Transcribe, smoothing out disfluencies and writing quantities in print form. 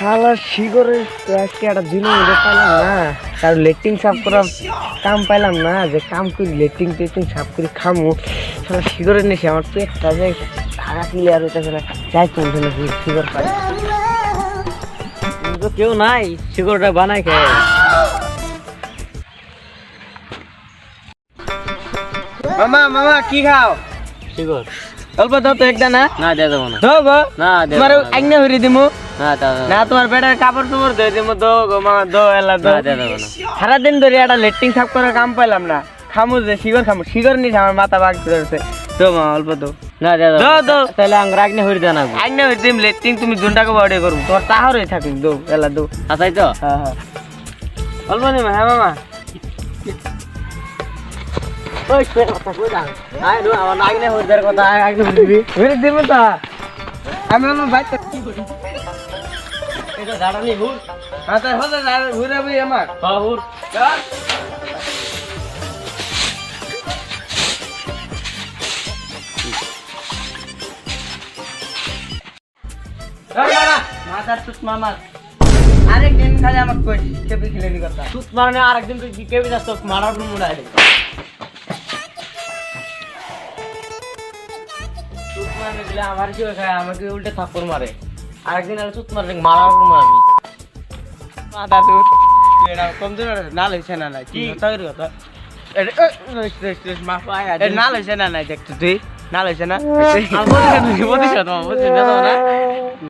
শালা শিগরে আজকে একটা দিন পাইলাম না, কারণ লেট্রিন সাফ করার কাম পাইলাম না, যে কাম করি লেট্রিন টেট্রিন সাফ করে খামু। শালা শিগরে নিয়েছি, আমার পেটটা যে টাকা ক্লিয়ার হইতেছে না, যাই চলছে না শিগর পাই তো কেউ নাই, শিগরটা বানাই খায়। মামা মামা কি খাও? শিগর অল্প দাও তো একটা। না না দিয়ে দেবো না, দেবো না, তোমার আইনা হইরে দিমু না, তোমার বেটার কাপড় চোপড় ধুয়ে দিমু, দো গো মামা দো, এলা দো, দিয়ে দেবো না। সারাদিন ধরে একটা লেট্রিন সাফ করার কাম পাইলাম না, খামু যে শিগর খামু, শিগর নিস আমার মাথা বাগ ধরেছে। দো মামা অল্প দো, না দিয়ে দো দো, তাহলে আঙ্গুর আইনা হইরে দেন, আইনা হইরে দিম লেট্রিন, তুমি দুটাকে বড় করবো, তোমার তাহরে থাকুক, দো এলা দো। আচ্ছা তো হ্যাঁ হ্যাঁ অল্প নিমা। হ্যাঁ মামা ওই কথা কই দাও, আই নো আমার নাগনে হইদার কথা আগে বলবি, হইরে দিমু তো আমি আমার বাইতে কি করি, এটা জাড়ানি হুর। আচ্ছা হতে যায় ঘুরে বই আমার, হ্যাঁ হুর চল। মাথার সুত মামা আরেকদিন খালি আমাকে কই কেবি খেলেনি কথা, সুত মারনে আরেকদিন তুই কেবি যাস তো মারার মুড়াই দে। সুত মারনে দিলে আমার কি খায়, আমাকে উল্টে থাপ্পড় মারে, আরেকদিন আর সুত মারলে মারার আমি মাথা তুই এটা কম দিন না লইছে না, নাই কি কথা করি কথা, না লইছে না, নাই দেখতো তুই না লইছে না, বলিস না